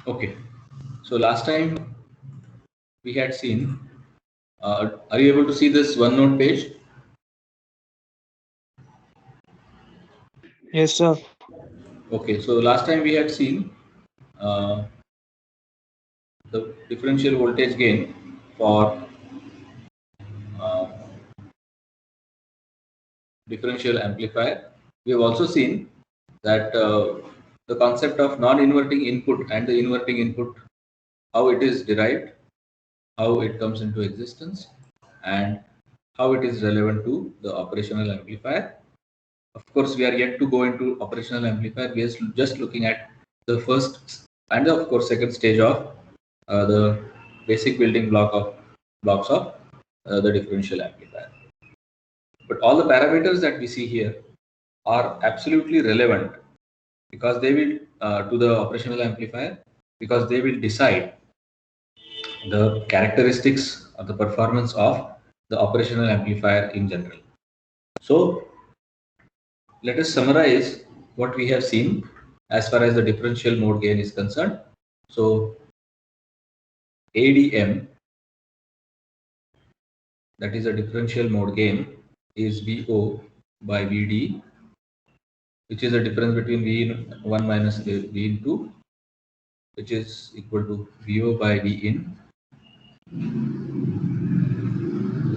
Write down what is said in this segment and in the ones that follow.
Okay, so last time we had seen, are you able to see this OneNote page? Yes, sir. Okay, so last time we had seen uh, the differential voltage gain for uh, differential amplifier. We have also seen that the concept of non-inverting input and the inverting input, how it is derived, how it comes into existence, and how it is relevant to the operational amplifier. Of course, we are yet to go into operational amplifier. We are just looking at the first and of course second stage of the basic building blocks of the differential amplifier. But all the parameters that we see here are absolutely relevant because they will to the operational amplifier, because they will decide the characteristics or the performance of the operational amplifier in general. So let us summarize what we have seen as far as the differential mode gain is concerned. So ADM, that is a differential mode gain, is VO by VD, which is the difference between V1 minus V2, which is equal to VO by Vin,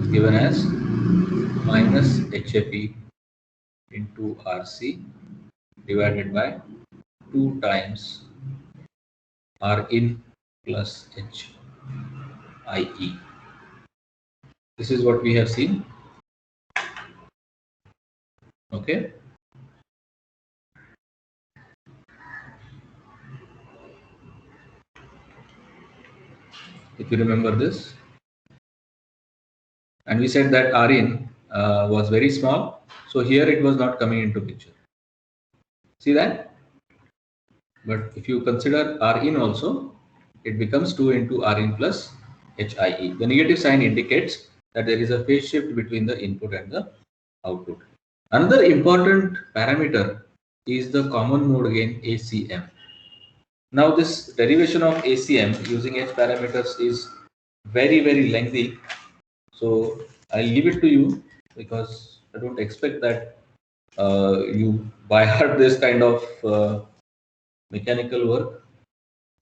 is given as minus HAP into RC divided by 2 times Rin plus HIE. This is what we have seen. Okay. If you remember this, and we said that Rin was very small, so here it was not coming into picture. See that? But if you consider Rin also, it becomes 2 into Rin plus HIE. The negative sign indicates that there is a phase shift between the input and the output. Another important parameter is the common mode gain ACM. Now this derivation of ACM using H parameters is very lengthy. So I'll leave it to you because I don't expect that you by heart this kind of mechanical work,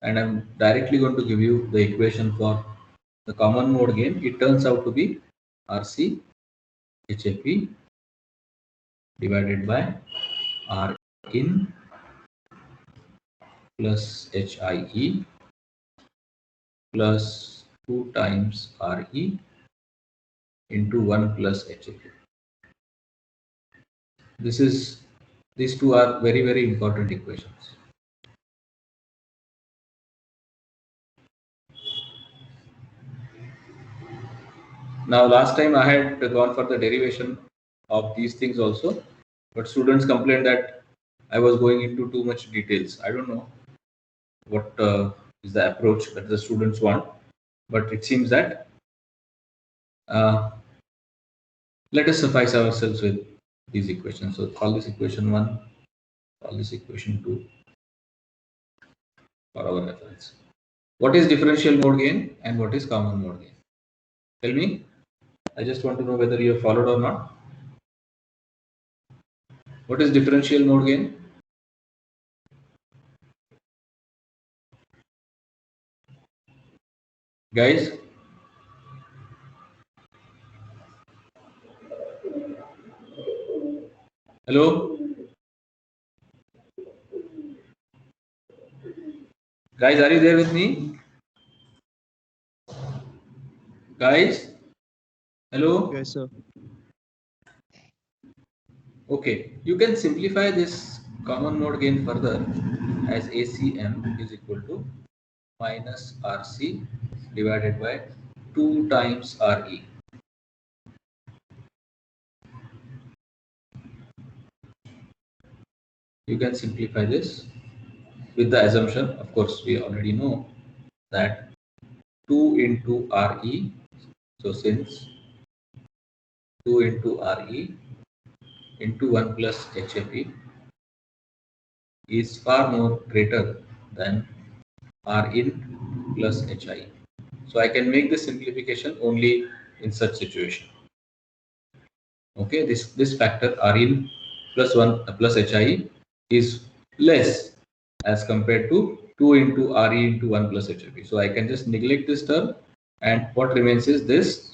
and I'm directly going to give you the equation for the common mode gain. It turns out to be RC HAP divided by Rin plus HIE plus 2 times Re into 1 plus HAP. These two are very important equations. Now last time I had gone for the derivation of these things also, but students complained that I was going into too much details. I don't know what is the approach that the students want, but it seems that uh, let us suffice ourselves with these equations. So call this equation 1, call this equation 2 for our reference. What is differential mode gain and what is common mode gain? Tell me. I just want to know whether you have followed or not. What is differential mode gain? Guys, hello? Guys, are you there with me? Guys, hello? Yes, sir. Okay, you can simplify this common mode gain further as ACM is equal to minus RC divided by 2 times RE. You can simplify this with the assumption, of course, we already know that 2 into RE, so since 2 into RE into 1 plus HAP is far more greater than Rin plus Hi. So I can make this simplification only in such situation. Okay, this factor Rin plus 1 plus Hi is less as compared to 2 into Re into 1 plus HFE. So I can just neglect this term, and what remains is this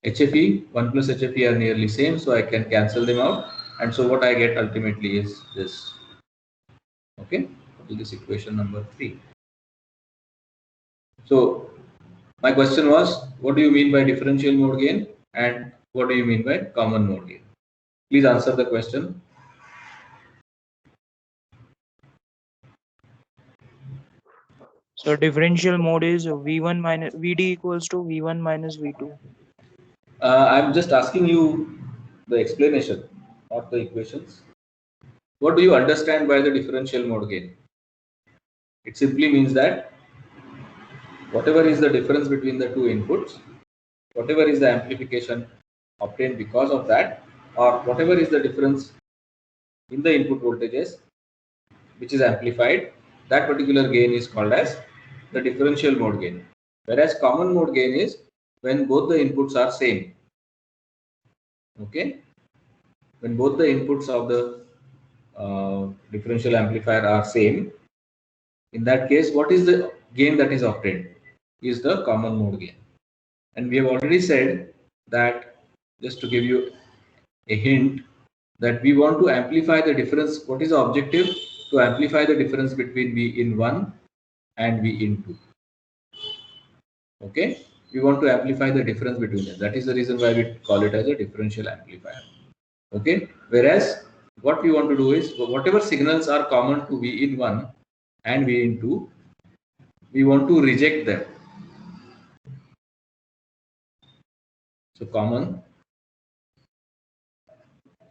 HFE. 1 plus HFE are nearly same, so I can cancel them out, and so what I get ultimately is this. Okay, this is equation number 3. So my question was, what do you mean by differential mode gain, and what do you mean by common mode gain? Please answer the question. So differential mode is V1 minus VD equals to V1 minus V2. I'm just asking you the explanation, not the equations. What do you understand by the differential mode gain? It simply means that whatever is the difference between the two inputs, whatever is the amplification obtained because of that, or whatever is the difference in the input voltages which is amplified, that particular gain is called as the differential mode gain. Whereas common mode gain is when both the inputs are same. Okay, when both the inputs of the differential amplifier are same, in that case, what is the gain that is obtained? Is the common mode gain. And we have already said that, just to give you a hint, that we want to amplify the difference. What is the objective? To amplify the difference between V in 1 and V in 2. Okay, we want to amplify the difference between them. That is the reason why we call it as a differential amplifier. Okay, whereas what we want to do is whatever signals are common to V in 1 and V in 2, we want to reject them. So common,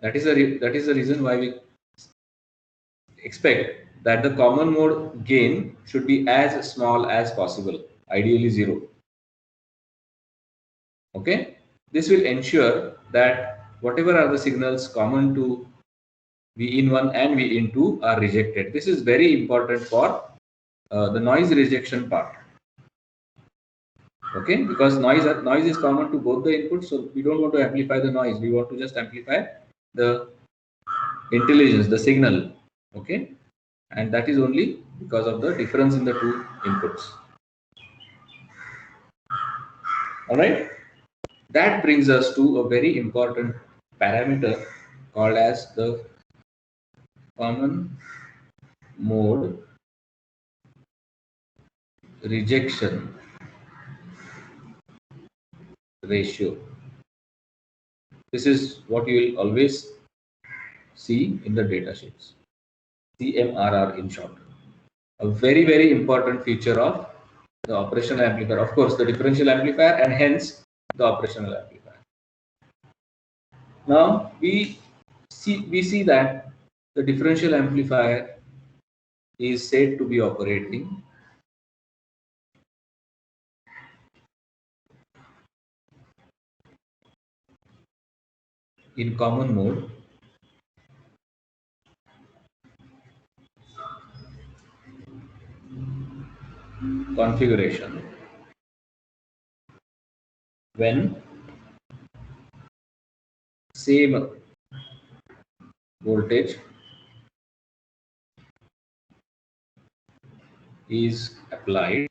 that is the reason why we expect that the common mode gain should be as small as possible, ideally 0. Okay, this will ensure that whatever are the signals common to V in 1 and V in 2 are rejected. This is very important for the noise rejection part. Okay, because noise is common to both the inputs, so we don't want to amplify the noise. We want to just amplify the intelligence, the signal. Okay, and that is only because of the difference in the two inputs. All right, that brings us to a very important parameter called as the common mode rejection ratio. This is what you will always see in the data sheets. CMRR in short. A very, very important feature of the operational amplifier. Of course, the differential amplifier and hence the operational amplifier. Now we see that the differential amplifier is said to be operating in common mode configuration when same voltage is applied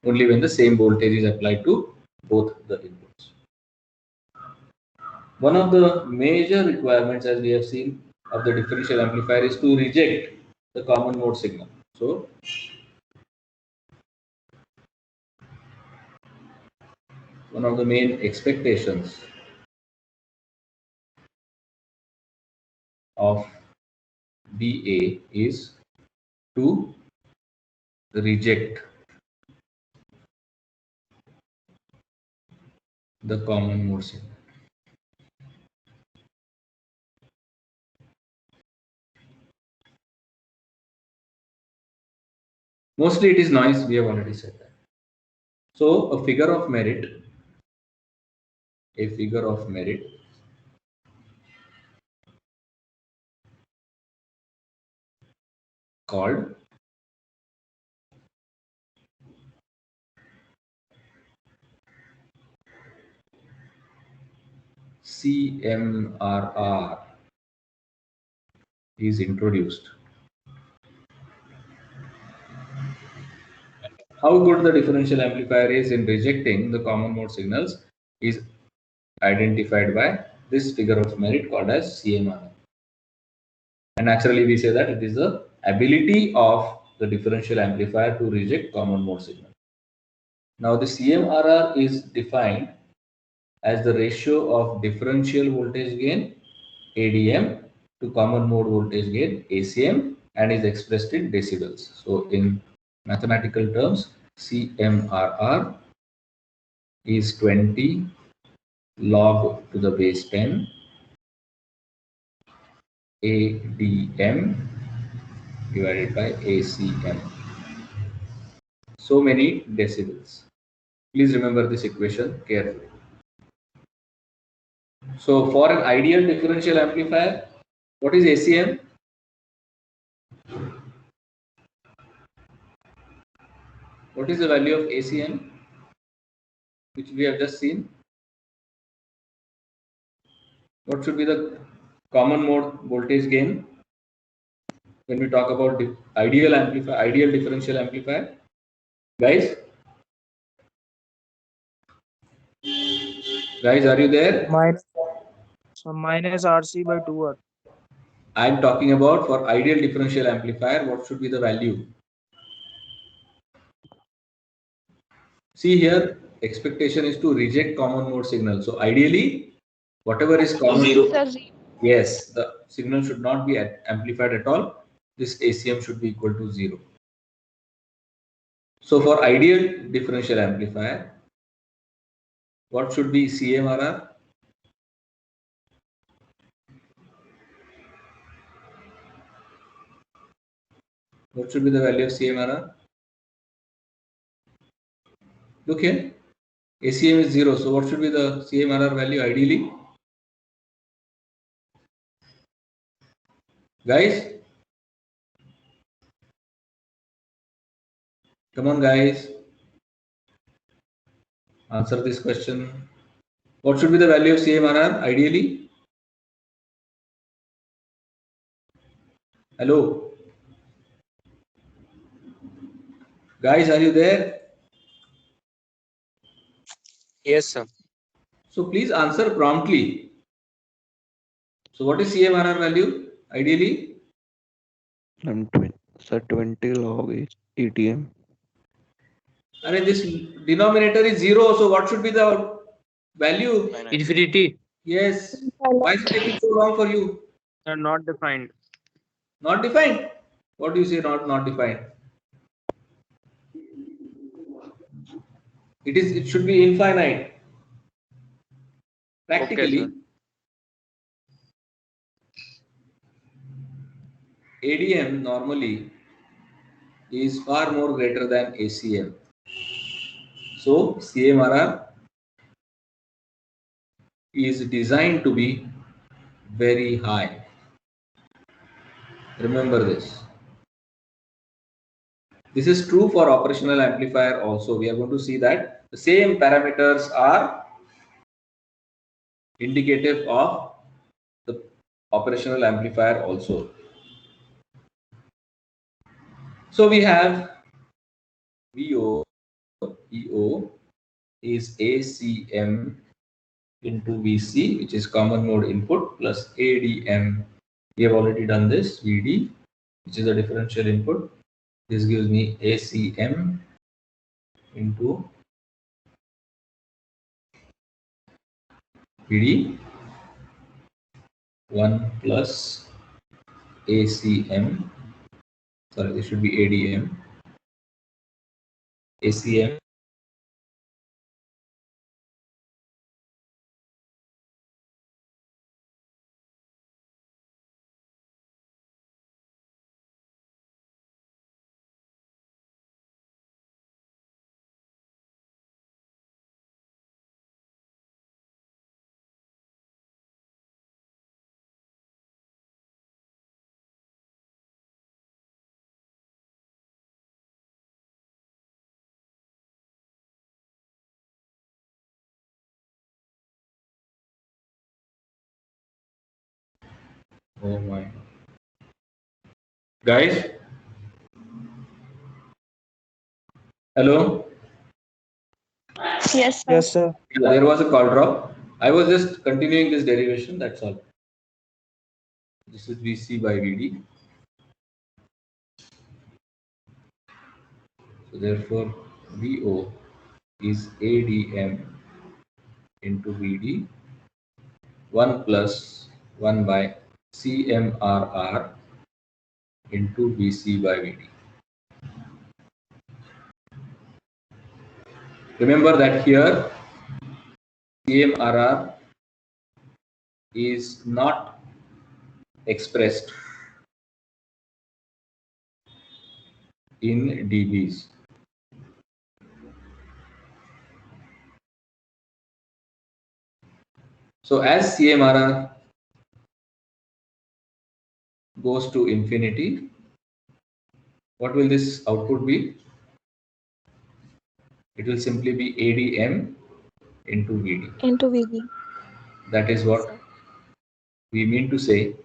only when the same voltage is applied to both the inputs. One of the major requirements, as we have seen, of the differential amplifier is to reject the common mode signal. So one of the main expectations of DA is to reject the common mode signal. Mostly it is noise, we have already said that. So a figure of merit called CMRR is introduced. How good the differential amplifier is in rejecting the common mode signals is identified by this figure of merit called as CMRR. And naturally, we say that it is the ability of the differential amplifier to reject common mode signal. Now, the CMRR is defined as the ratio of differential voltage gain ADM to common mode voltage gain ACM and is expressed in decibels. So, in mathematical terms, CMRR is 20 log to the base 10 ADM divided by ACM. So many decibels. Please remember this equation carefully. So for an ideal differential amplifier, what is ACM? What is the value of ACM, which we have just seen? What should be the common mode voltage gain when we talk about ideal amplifier, ideal differential amplifier? Guys, are you there? Minus RC by 2R. I am talking about for ideal differential amplifier, what should be the value? See here, expectation is to reject common mode signal. So ideally, whatever is common mode, yes, the signal should not be amplified at all. This ACM should be equal to 0. So for ideal differential amplifier, what should be CMRR? What should be the value of CMRR? Look here, ACM is 0. So what should be the CMRR value ideally? Guys? Come on, guys. Answer this question. What should be the value of CMRR ideally? Hello? Guys, are you there? Yes, sir. So please answer promptly. So what is CMRR value ideally? Sir, 20 log is ATM. I mean, this denominator is 0. So what should be the value? Infinity. Yes. Why is it taking so long for you? Not defined. Not defined. What do you say? Not defined. It is. It should be infinite. Practically, ADM normally is far more greater than ACM. So CMRR is designed to be very high. Remember this. This is true for operational amplifier also. We are going to see that the same parameters are indicative of the operational amplifier also. So we have VO, EO is ACM into VC, which is common mode input, plus ADM. We have already done this, VD, which is a differential input. This gives me ACM into VD 1 plus ACM. Sorry, this should be ADM. ACM Oh my. Guys? Hello? Yes, sir. Yes, sir. Yeah, there was a call drop. I was just continuing this derivation, that's all. This is VC by VD. So therefore, VO is ADM into VD 1 plus 1 by CMRR into VC by VD. Remember that here CMRR is not expressed in dBs. So as CMRR goes to infinity, what will this output be? It will simply be ADM into VD. Into VD. That is what we mean to say,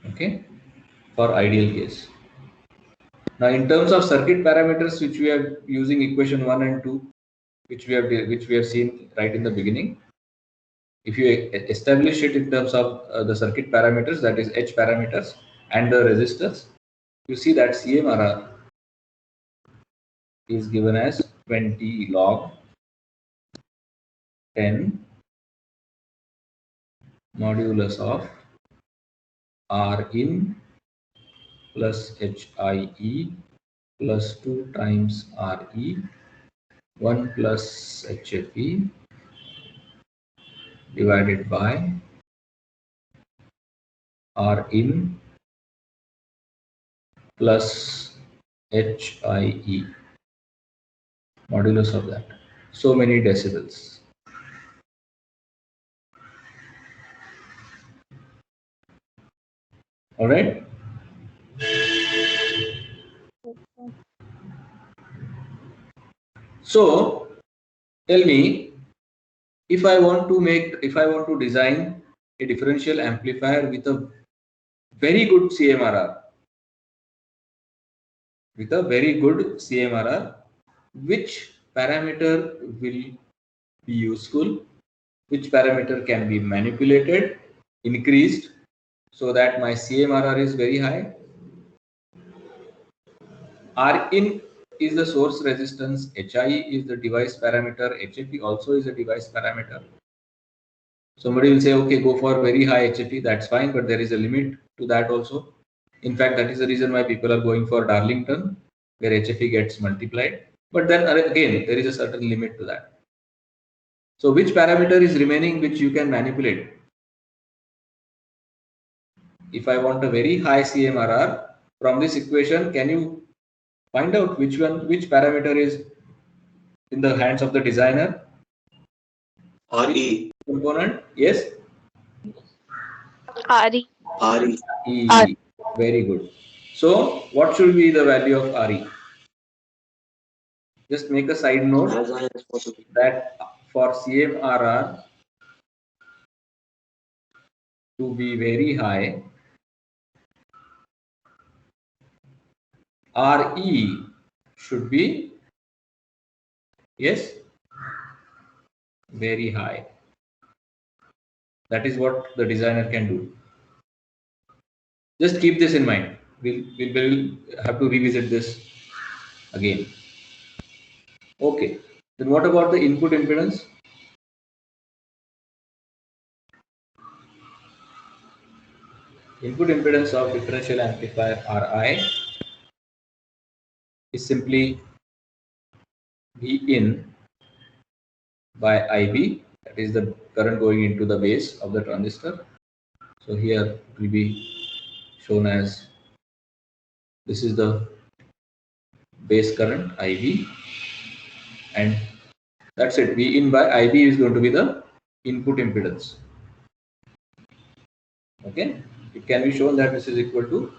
okay, for ideal case. Now in terms of circuit parameters, which we are using equation 1 and 2, which we have seen right in the beginning, if you establish it in terms of the circuit parameters, that is H parameters and the resistors, you see that CMRR is given as 20 log 10 modulus of R in plus HIE plus 2 times RE 1 plus HFE divided by R in plus HIE modulus of that. So many decibels. All right. So tell me, if I want to design a differential amplifier with a very good CMRR, which parameter will be useful? Which parameter can be manipulated, increased, so that my CMRR is very high? Rin is the source resistance, HIE is the device parameter, HFE also is a device parameter. Somebody will say, okay, go for very high HFE, that's fine, but there is a limit to that also. In fact, that is the reason why people are going for Darlington, where HFE gets multiplied. But then again, there is a certain limit to that. So which parameter is remaining which you can manipulate? If I want a very high CMRR, from this equation, can you find out which parameter is in the hands of the designer? RE. Component, yes? RE. E. Very good. So what should be the value of RE? Just make a side note As high as possible. that for CMRR to be very high, RE should be, yes, very high. That is what the designer can do. Just keep this in mind. We'll have to revisit this again. Okay. Then what about the input impedance? Input impedance of differential amplifier Ri is simply V in by IB, that is the current going into the base of the transistor. So here it will be shown as, this is the base current IB, and that's it. V in by IB is going to be the input impedance. Okay, it can be shown that this is equal to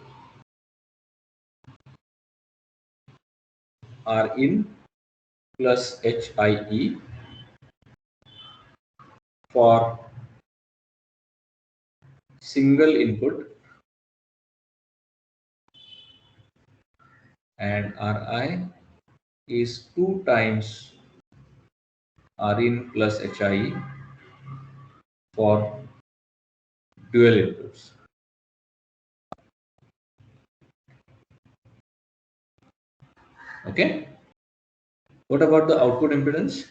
R in plus HIE for single input and Ri is 2 times Rin plus Hi for dual inputs. Okay. What about the output impedance?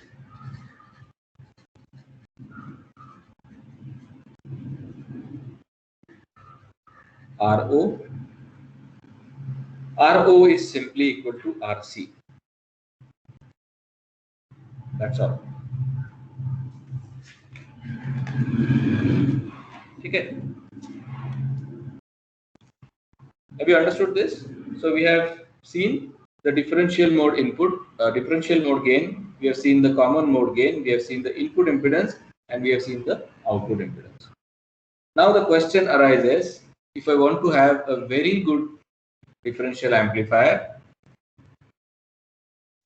RO is simply equal to RC. That's all. Okay. Have you understood this? So we have seen the differential mode input, differential mode gain. We have seen the common mode gain. We have seen the input impedance, and we have seen the output impedance. Now the question arises: if I want to have a very good differential amplifier,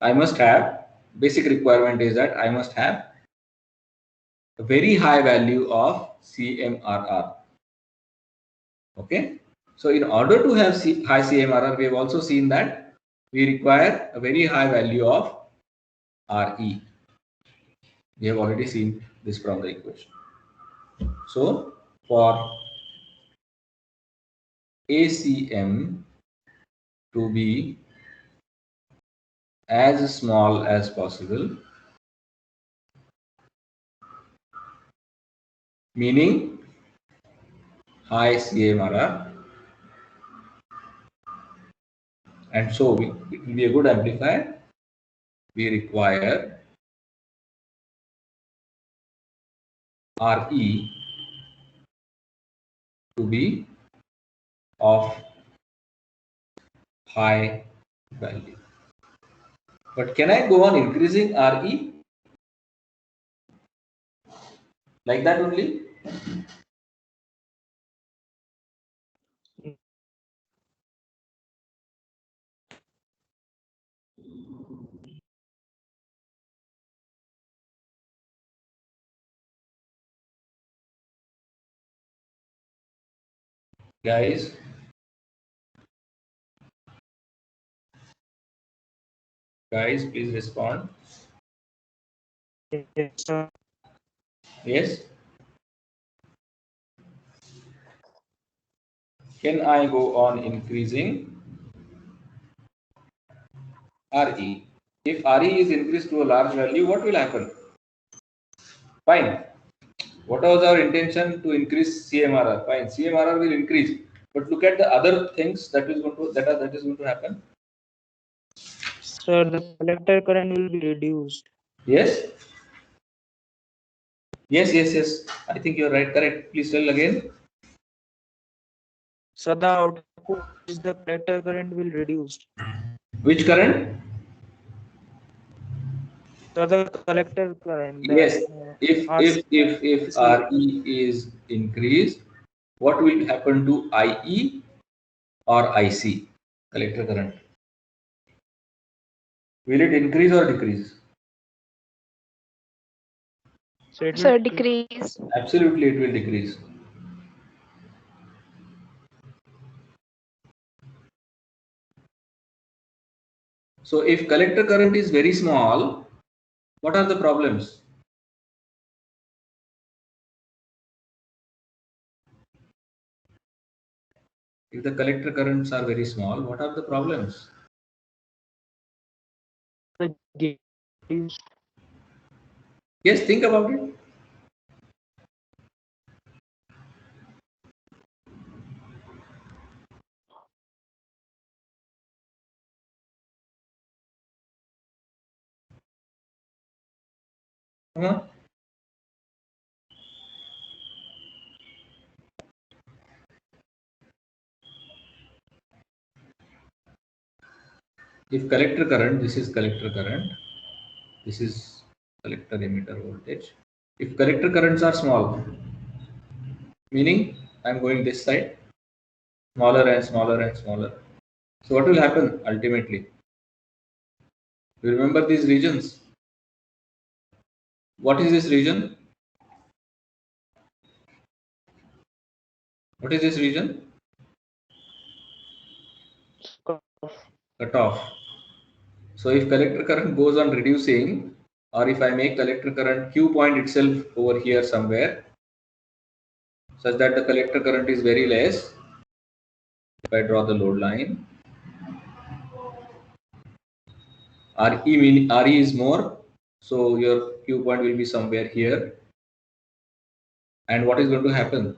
I must have, basic requirement is that I must have a very high value of CMRR. Okay. So in order to have high CMRR, we have also seen that we require a very high value of RE. We have already seen this from the equation. So for ACM to be as small as possible, meaning high CMRR, and so it will be a good amplifier, we require RE to be of high value. But can I go on increasing RE like that only? Guys, please respond. Yes, sir. Yes. Can I go on increasing RE? If RE is increased to a large value, what will happen? Fine. What was our intention? To increase CMRR. Fine. CMRR will increase. But look at the other things that is going to happen. Sir, the collector current will be reduced. Yes. Yes. I think you're right. Correct. Please tell again. So the output is the collector current will reduce. Which current? So the collector current. Yes. If RC. RE is increased, what will happen to IE or IC, collector current? Will it increase or decrease? So it So will decrease. Absolutely, it will decrease. So if collector current is very small, what are the problems? If the collector currents are very small, what are the problems? reduce. Yes, think about it. Huh? If collector current, this is collector current, this is collector emitter voltage. If collector currents are small, meaning I'm going this side, smaller and smaller and smaller. So what will happen ultimately? You remember these regions? What is this region? What is this region? Cutoff. So if collector current goes on reducing, or if I make collector current Q point itself over here somewhere, such that the collector current is very less, if I draw the load line, RE is more, so your Q point will be somewhere here. And what is going to happen?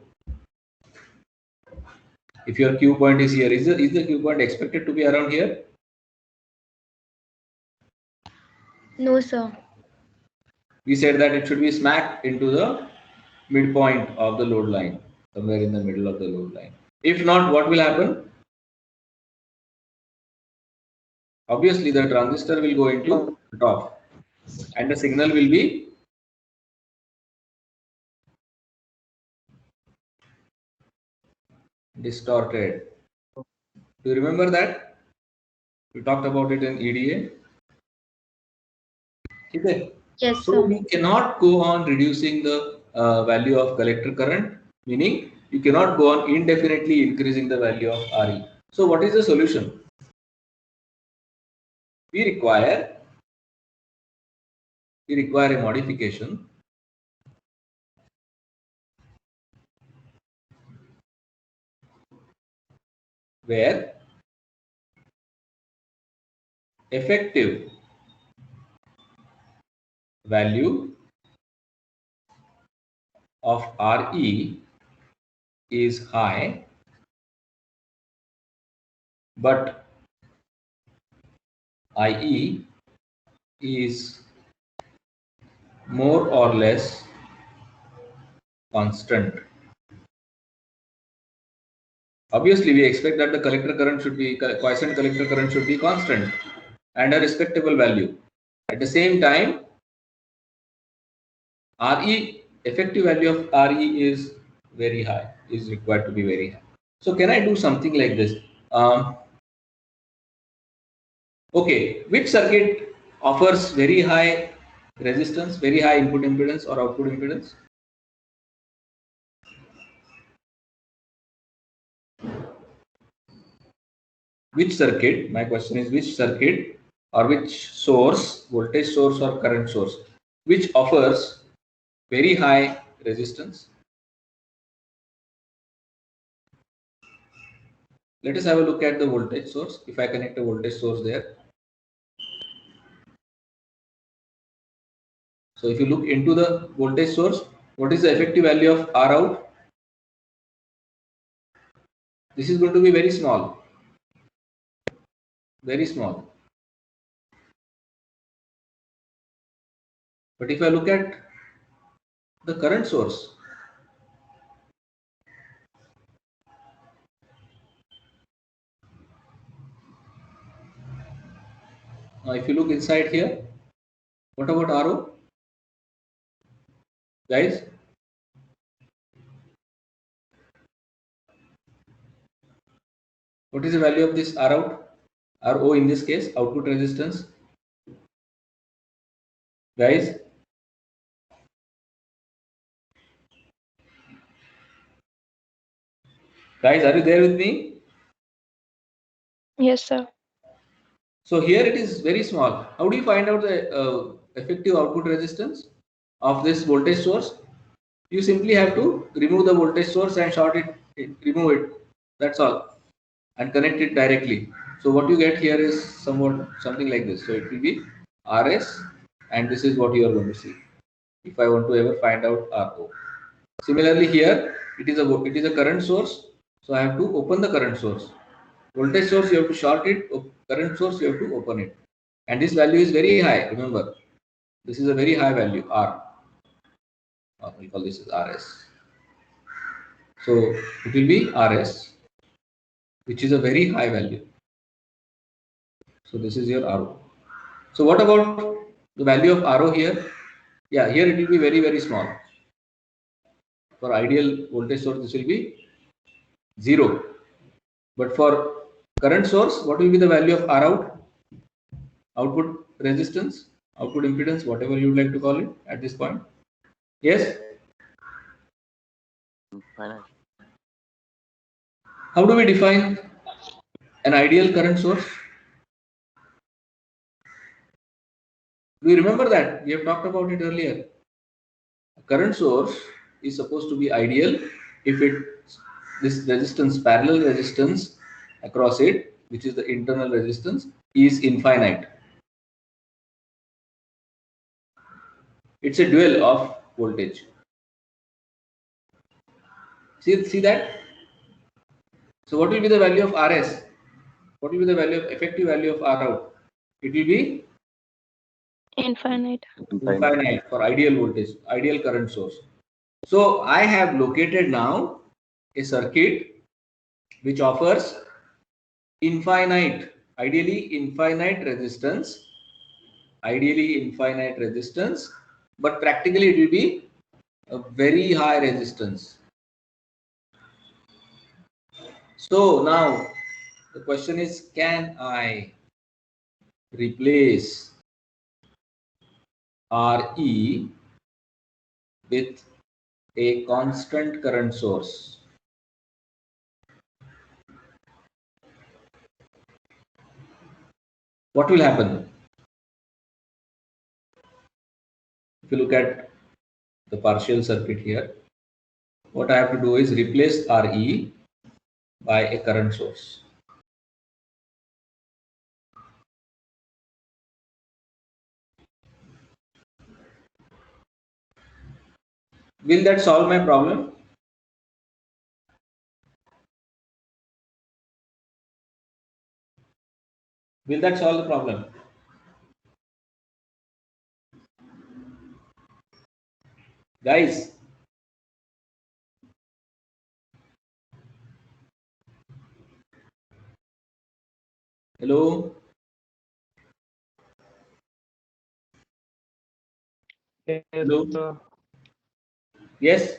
If your Q point is here, is the Q point expected to be around here? No, sir. We said that it should be smack into the midpoint of the load line, somewhere in the middle of the load line. If not, what will happen? Obviously, the transistor will go into cutoff and the signal will be distorted. Do you remember that? We talked about it in EDA. Okay. Yes, So sir. we cannot go on reducing the value of collector current, meaning you cannot go on indefinitely increasing the value of RE. So what is the solution? We require a modification where effective value of RE is high, but IE is more or less constant. Obviously, we expect that the collector current should be, quiescent collector current should be constant and a respectable value. At the same time, RE, effective value of RE is very high, is required to be very high. So can I do something like this? Okay, which circuit offers very high resistance, very high input impedance or output impedance? Which circuit, my question is which circuit or which source, voltage source or current source, which offers very high resistance? Let us have a look at the voltage source. If I connect a voltage source there. So if you look into the voltage source, what is the effective value of R out? This is going to be very small. Very small. But if I look at the current source, now if you look inside here, what about RO? Guys? What is the value of this R out? RO in this case, output resistance? Guys? Guys, are you there with me? Yes, sir. So here it is very small. How do you find out the effective output resistance of this voltage source? You simply have to remove the voltage source and short it, remove it. That's all. And connect it directly. So what you get here is something like this. So it will be RS and this is what you are going to see. If I want to ever find out RO. Similarly here, it is a current source. So I have to open the current source. Voltage source you have to short it, current source you have to open it. And this value is very high, remember. This is a very high value, R. We call this as RS. So it will be RS, which is a very high value. So this is your RO. So what about the value of RO here? Yeah, here it will be very, very small. For ideal voltage source, this will be 0. But for current source, what will be the value of R out? Output resistance, output impedance, whatever you would like to call it at this point. Yes? How do we define an ideal current source? Do you remember that? We have talked about it earlier. A current source is supposed to be ideal if this resistance, parallel resistance across it, which is the internal resistance, is infinite. It's a dual of voltage. See that? So what will be the value of Rs? What will be the value of effective value of R out? It will be Infinite. infinite for ideal voltage, ideal current source. So I have located now a circuit which offers ideally infinite resistance, but practically it will be a very high resistance. So now the question is, can I replace Re with a constant current source? What will happen? If you look at the partial circuit here, what I have to do is replace Re by a current source. Will that solve my problem? Will that solve the problem? Guys, hello? Yes, Hello? sir. Yes?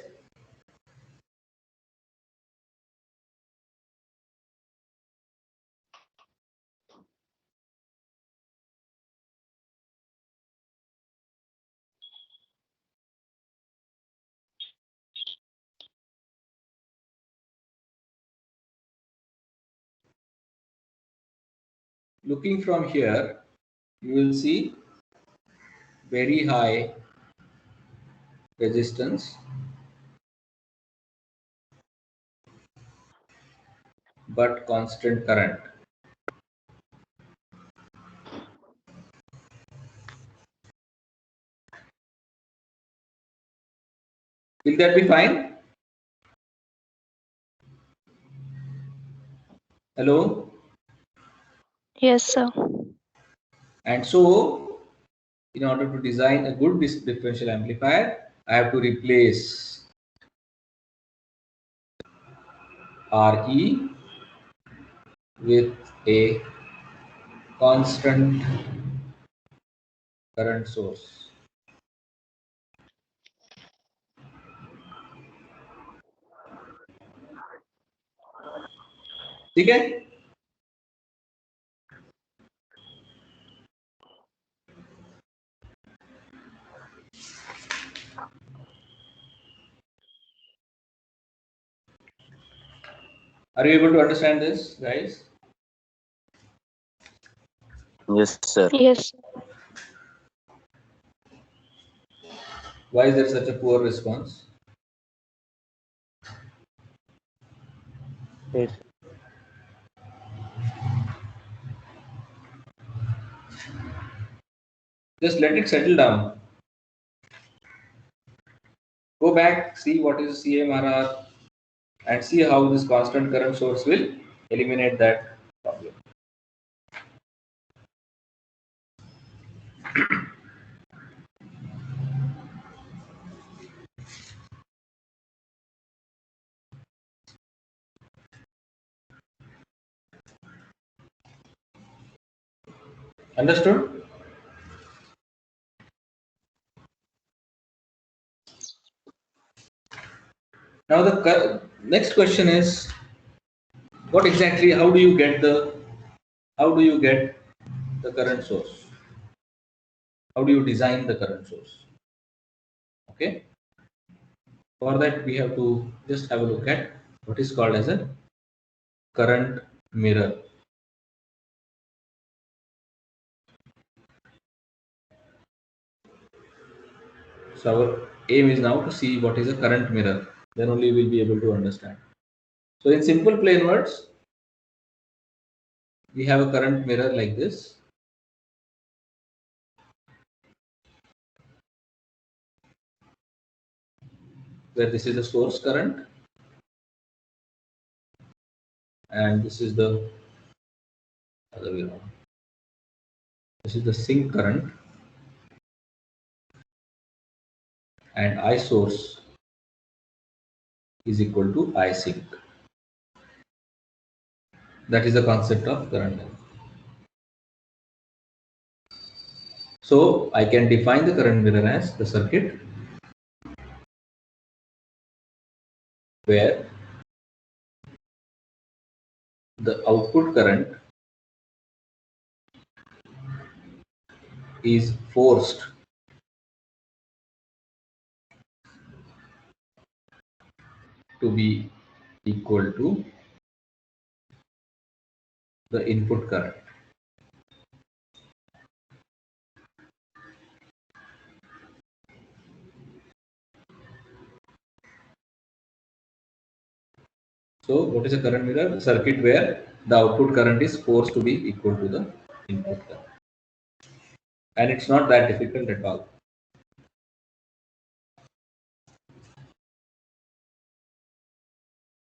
Looking from here, you will see very high resistance, but constant current. Will that be fine? Hello? Yes, sir. And so, in order to design a good differential amplifier, I have to replace Re with a constant current source. ठीक है? Are you able to understand this, guys? Yes, sir. Yes. Why is there such a poor response? Yes. Just let it settle down. Go back, see what is CMRR, and see how this constant current source will eliminate that problem. Understood? Now the next question is, what exactly? How do you get the current source? How do you design the current source? Okay. For that, we have to just have a look at what is called as a current mirror. So our aim is now to see what is a current mirror. Then only we'll be able to understand. So in simple plain words, we have a current mirror like this. Where this is the source current and this is the other way around. This is the sink current and I source is equal to I sink. That is the concept of current mirror. So I can define the current mirror as the circuit where the output current is forced to be equal to the input current. So what is a current mirror? A circuit where the output current is forced to be equal to the input current. And it's not that difficult at all.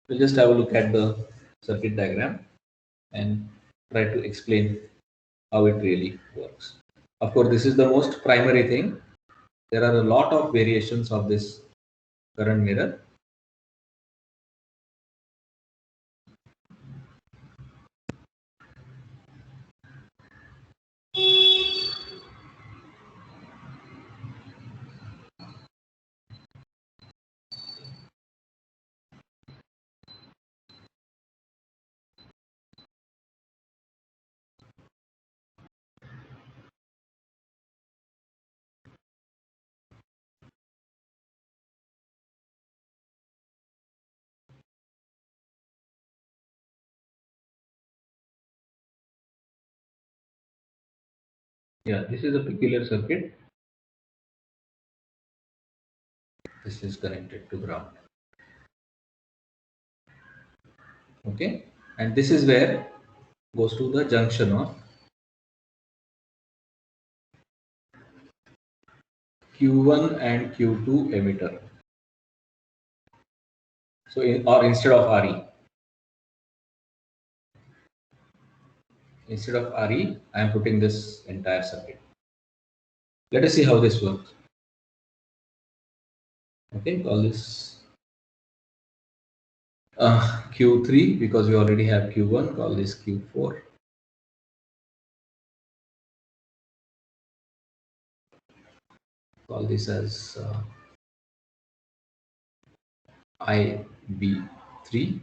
We'll just have a look at the circuit diagram and try to explain how it really works. Of course, this is the most primary thing. There are a lot of variations of this current mirror. Yeah, this is a peculiar circuit. This is connected to ground. Okay, and this is where goes to the junction of Q1 and Q2 emitter. So or instead of RE, I am putting this entire circuit. Let us see how this works. Okay, call this Q3 because we already have Q1. Call this Q4. Call this as IB3.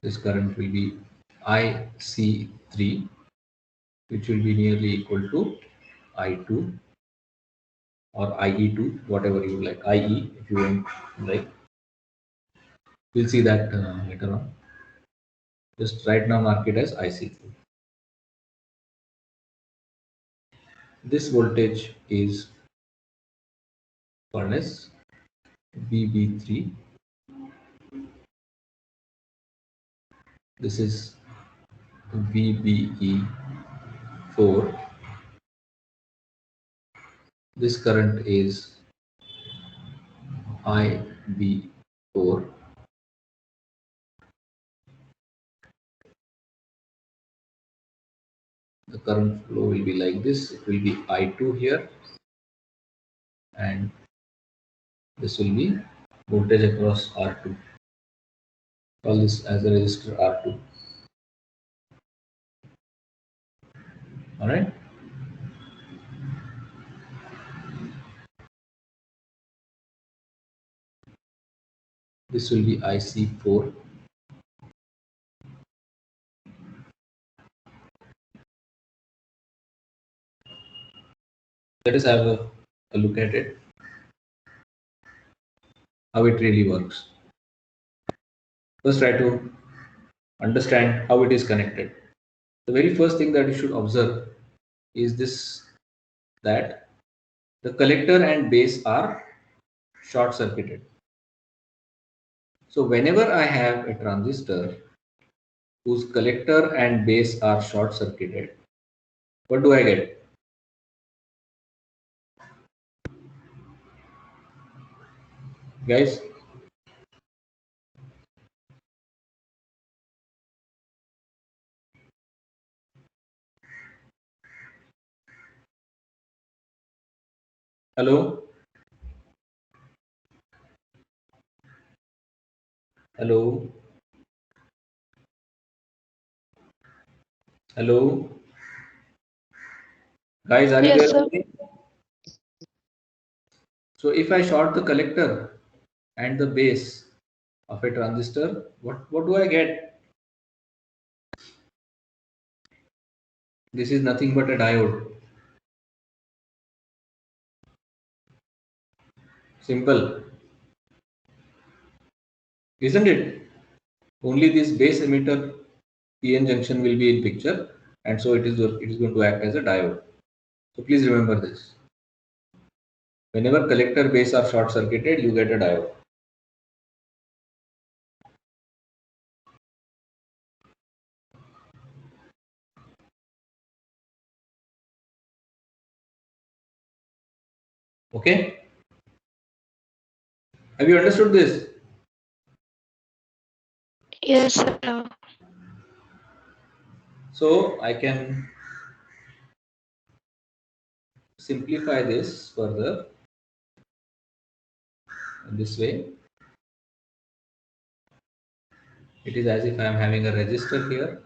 This current will be IC3, which will be nearly equal to I2 or IE2, whatever you like, IE if you want, like. We'll see that later on. Just right now mark it as IC3. This voltage is called as VB3. This is VBE4. This current is IB4. The current flow will be like this. It will be I2 here, and this will be voltage across R2. Call this as a resistor R2. All right. This will be IC4. Let us have a look at it, how it really works. First, try to understand how it is connected. The very first thing that you should observe is this, that the collector and base are short circuited. So whenever I have a transistor whose collector and base are short circuited, what do I get? Guys, hello? Hello? Hello? Guys, are you Yes, there sir. with me? So if I short the collector and the base of a transistor, what do I get? This is nothing but a diode. Simple, isn't it? Only this base emitter PN junction will be in picture, and so it is going to act as a diode. So please remember this. Whenever collector base are short circuited, you get a diode. Okay? Have you understood this? Yes, sir. So I can simplify this further in this way. It is as if I am having a resistor here,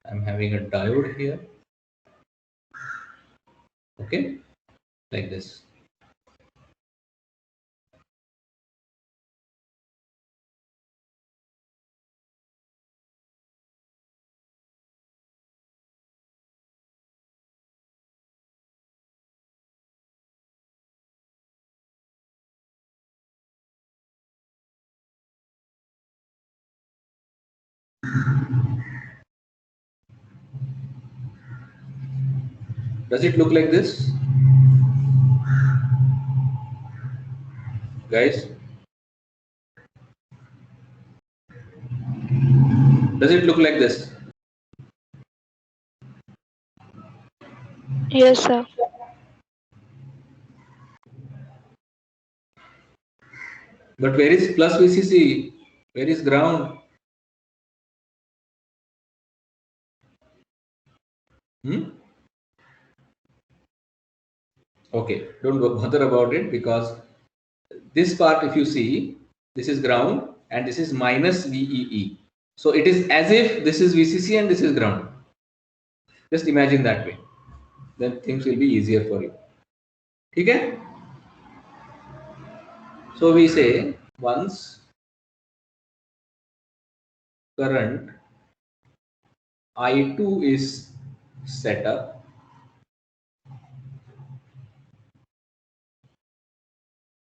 I am having a diode here. Okay, like this. Does it look like this? Guys, does it look like this? Yes, sir. But where is plus VCC? Where is ground? Okay, don't bother about it, because this part, if you see, this is ground and this is minus VEE. So it is as if this is VCC and this is ground. Just imagine that way. Then things will be easier for you. Okay? So we say once current I2 is set up,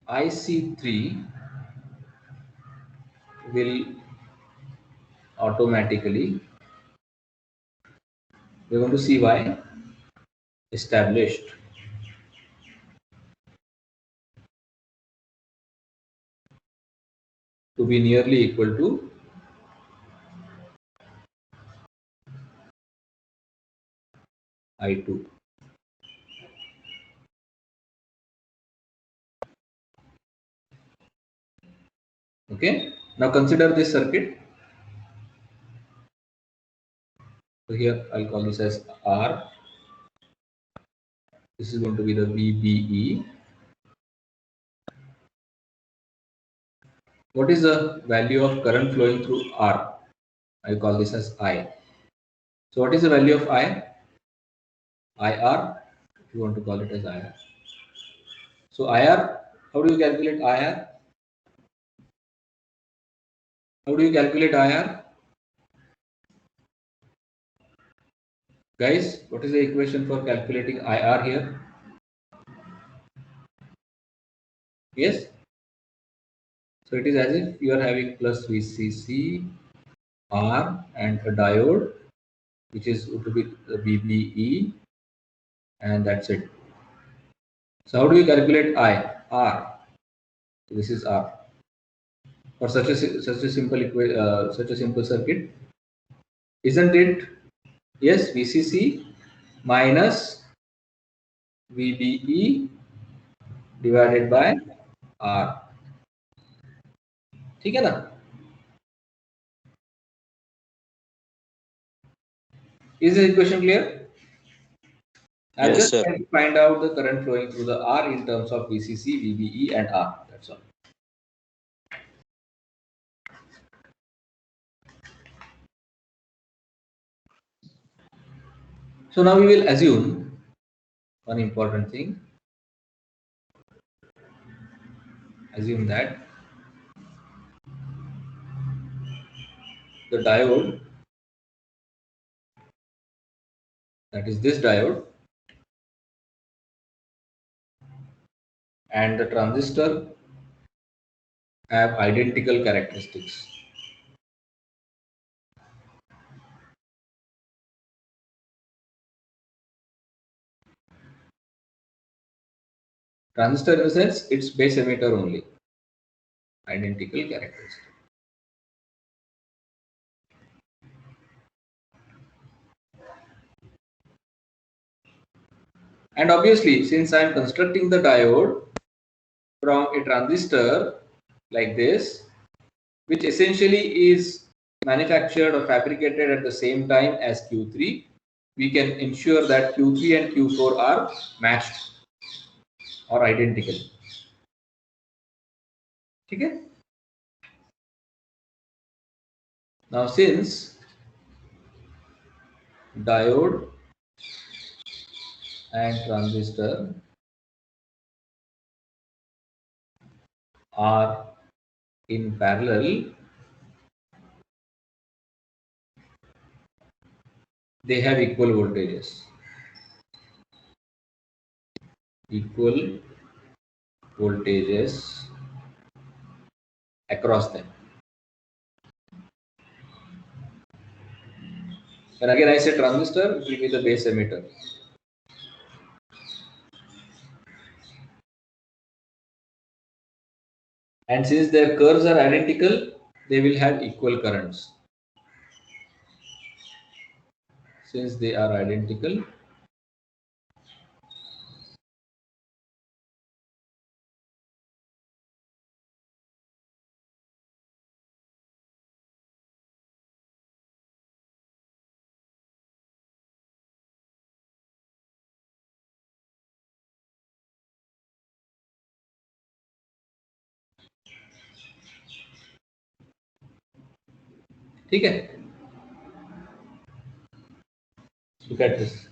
IC3 will automatically, we're going to see why, established to be nearly equal to I2. Okay, now consider this circuit. So here I'll call this as R. This is going to be the VBE. What is the value of current flowing through R? I call this as I. So what is the value of I? IR, if you want to call it as IR. So IR, how do you calculate IR? How do you calculate IR? Guys, what is the equation for calculating IR here? Yes? So it is as if you are having plus VCC R and a diode, which is going to be the VBE, and that's it. So how do you calculate I? R. So this is R. For such a simple circuit, isn't it? Yes, VCC minus VBE divided by R. ठीक है ना? Is the equation clear? I'm Yes, just sir. trying to find out the current flowing through the R in terms of VCC, VBE, and R. That's all. So now we will assume one important thing. Assume that the diode, that is this diode, and the transistor have identical characteristics. Transistor in the sense it's base emitter only. Identical characteristics. And obviously, since I am constructing the diode from a transistor like this, which essentially is manufactured or fabricated at the same time as Q3, we can ensure that Q3 and Q4 are matched or identical. Okay? Now, since diode and transistor are in parallel, they have equal voltages. Equal voltages across them. And again, I say transistor, it will be the base emitter. And since their curves are identical, they will have equal currents. Since they are identical, ठीक है? Look at this.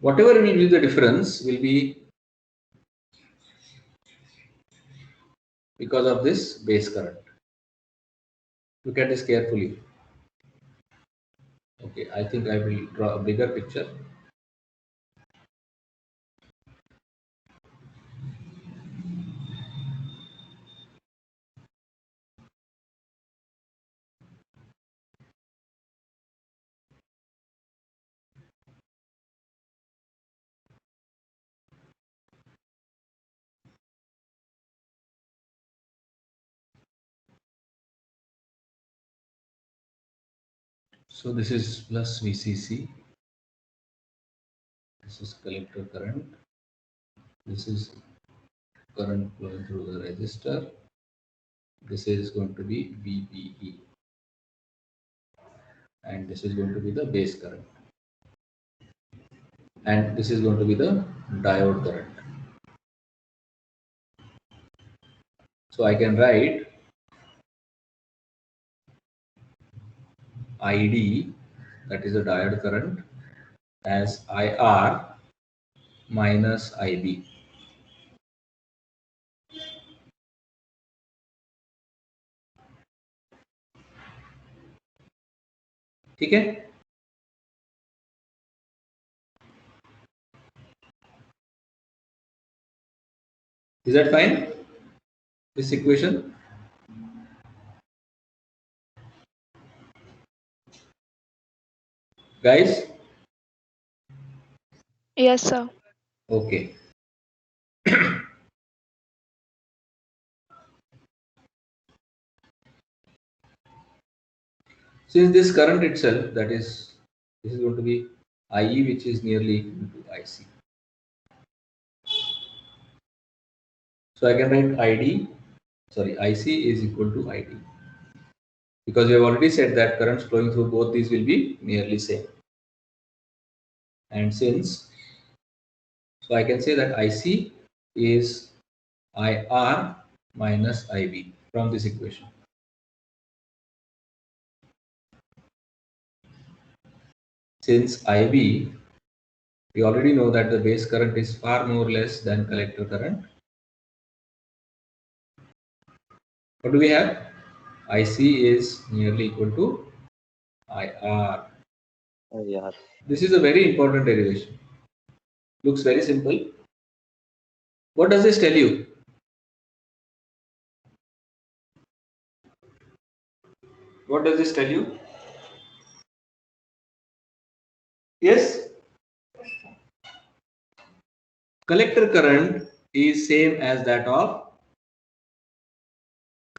Whatever will be the difference will be because of this base current. Look at this carefully. Okay, I think I will draw a bigger picture. So this is plus VCC. This is collector current. This is current flowing through the resistor. This is going to be VBE. And this is going to be the base current. And this is going to be the diode current. So I can write ID, that is the diode current, as IR minus IB. ठीक है? Is that fine? This equation? Guys? Yes, sir. Okay. Since this current itself, that is, this is going to be IE, which is nearly equal to IC. So I can write IC is equal to ID. Because we have already said that currents flowing through both these will be nearly same. And since, so I can say that IC is IR minus IB from this equation. Since IB, we already know that the base current is far more less than collector current. What do we have? IC is nearly equal to IR. Yeah. This is a very important derivation. Looks very simple. What does this tell you? What does this tell you? Yes? Collector current is same as that of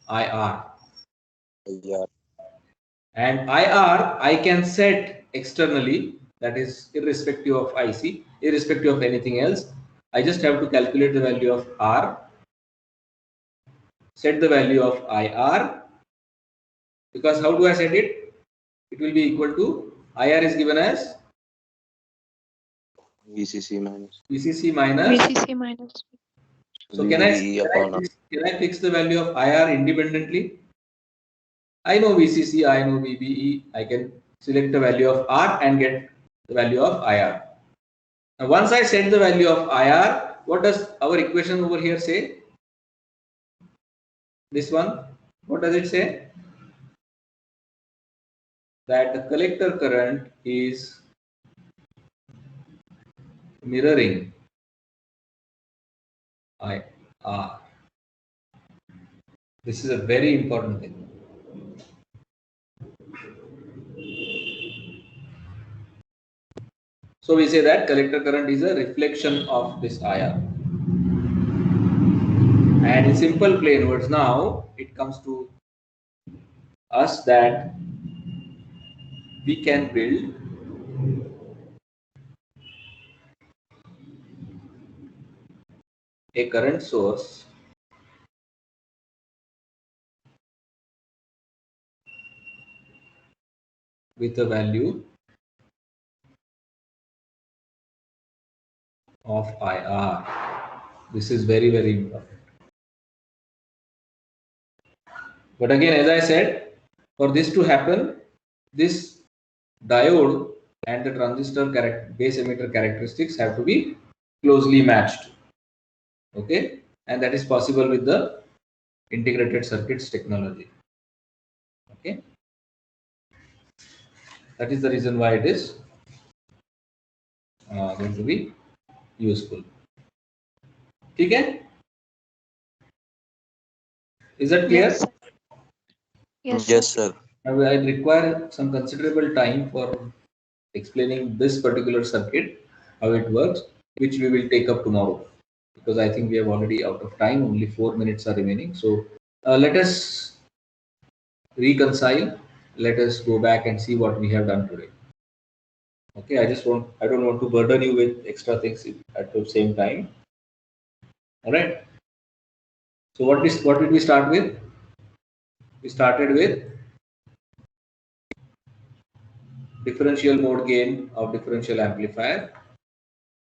IR. Yeah. And IR I can set externally, that is irrespective of IC, irrespective of anything else. I just have to calculate the value of R, set the value of IR, because how do I set it? It will be equal to, IR is given as VCC minus VCC minus. VCC minus. So can I VBE fix the value of IR independently? I know VCC, I know VBE. I can select the value of R and get the value of IR. Now, once I set the value of IR, what does our equation over here say? This one, what does it say? That the collector current is mirroring IR. This is a very important thing. So we say that collector current is a reflection of this IR. And in simple plain words, now it comes to us that we can build a current source with a value of IR. This is very, very important. But again, as I said, for this to happen, this diode and the transistor base emitter characteristics have to be closely matched. Okay, and that is possible with the integrated circuits technology. Okay, that is the reason why it is going to be useful. Okay, is that clear? Yes, sir. Yes, Yes, sir. sir. Now I require some considerable time for explaining this particular circuit, how it works, which we will take up tomorrow, because I think we have already out of time. Only 4 minutes are remaining. So let us reconcile. Let us go back and see what we have done today. Okay, I don't want to burden you with extra things at the same time. All right. So what did we start with? We started with differential mode gain of differential amplifier.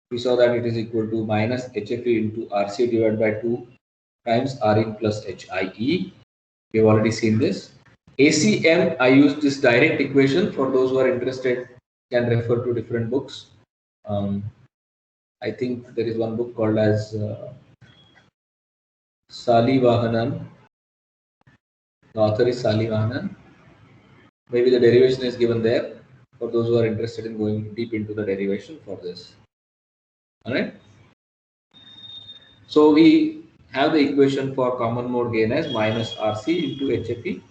We saw that it is equal to minus HFE into RC divided by 2 times Rin plus HIE. We have already seen this. ACM, I used this direct equation. For those who are interested, can refer to different books. I think there is one book called as Salivahanan. The author is Salivahanan. Maybe the derivation is given there for those who are interested in going deep into the derivation for this. All right. So we have the equation for common mode gain as minus RC into HFE,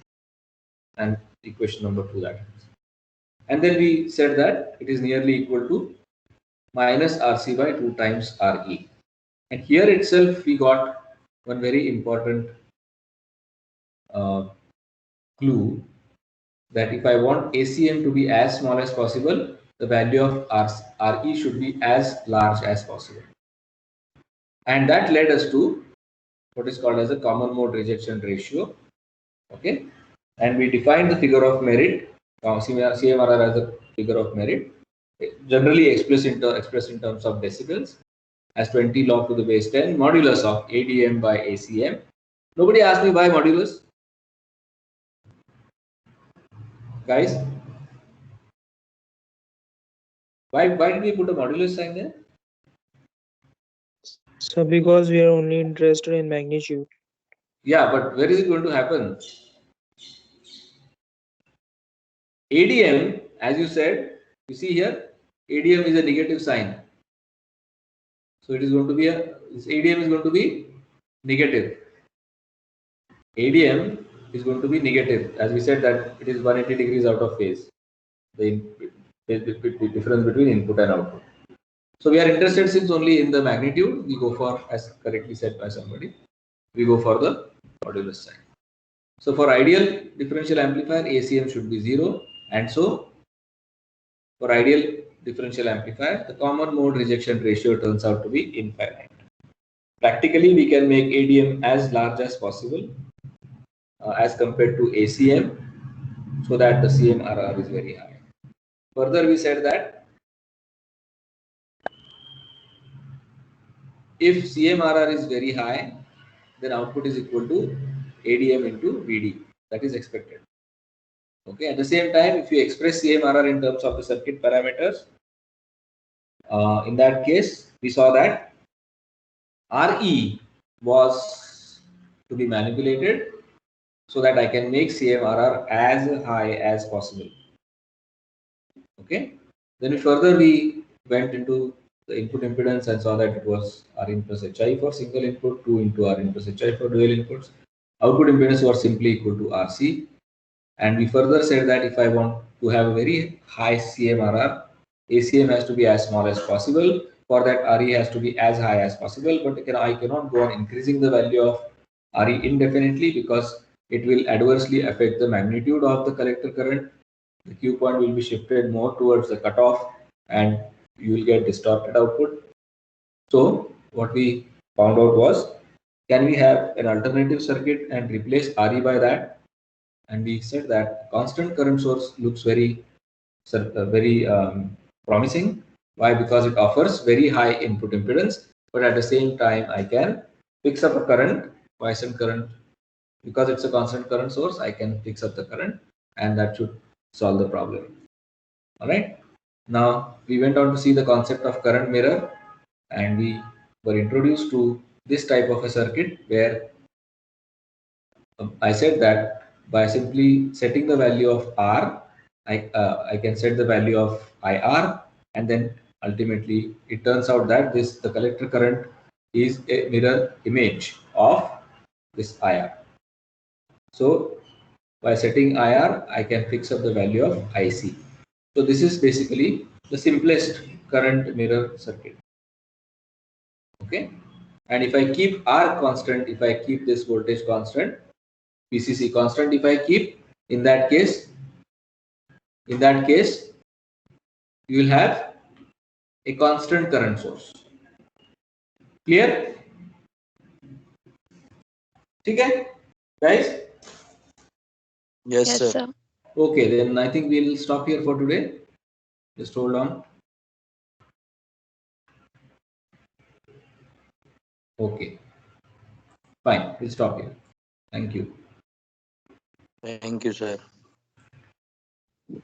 and equation number 2 that is. And then we said that it is nearly equal to minus RC by 2 times RE. And here itself we got one very important clue, that if I want ACM to be as small as possible, the value of RE should be as large as possible. And that led us to what is called as a common mode rejection ratio. Okay, and we defined the figure of merit, CMRR as a figure of merit, generally expressed in terms of decibels, as 20 log to the base 10 modulus of ADM by ACM. Nobody asked me why modulus, guys. Why did we put a modulus sign there? So because we are only interested in magnitude. Yeah, but where is it going to happen? ADM, as you said, you see here, ADM is a negative sign. So it is going to be this ADM is going to be negative. ADM is going to be negative, as we said that it is 180 degrees out of phase. The difference between input and output. So we are interested, since only in the magnitude, we go for, as correctly said by somebody, we go for the modulus sign. So for ideal differential amplifier, ACM should be 0, and so for ideal differential amplifier, the common mode rejection ratio turns out to be infinite. Practically, we can make ADM as large as possible as compared to ACM, so that the CMRR is very high. Further, we said that if CMRR is very high, then output is equal to ADM into VD. That is expected. Okay. At the same time, if you express CMRR in terms of the circuit parameters, in that case, we saw that RE was to be manipulated so that I can make CMRR as high as possible. Okay. Then further we went into the input impedance and saw that it was Rin plus HI for single input, 2 into Rin plus HI for dual inputs. Output impedance was simply equal to RC. And we further said that if I want to have a very high CMRR, ACM has to be as small as possible. For that, RE has to be as high as possible. But I cannot go on increasing the value of RE indefinitely, because it will adversely affect the magnitude of the collector current. The Q point will be shifted more towards the cutoff, and you will get distorted output. So what we found out was, can we have an alternative circuit and replace RE by that? And we said that constant current source looks very promising. Why? Because it offers very high input impedance, but at the same time I can fix up a current, quiescent current. Because it's a constant current source, I can fix up the current, and that should solve the problem. All right. Now we went on to see the concept of current mirror, and we were introduced to this type of a circuit where I said that by simply setting the value of R, I can set the value of IR, and then ultimately it turns out that the collector current is a mirror image of this IR. So by setting IR, I can fix up the value of IC. So this is basically the simplest current mirror circuit. Okay, and if I keep R constant, if I keep this voltage constant, PCC constant, if I keep, in that case you will have a constant current source. Clear? Okay, guys? Yes, Yes, sir. sir. Okay, then I think we'll stop here for today. Just hold on. Okay, fine, we'll stop here. Thank you. Thank you, sir.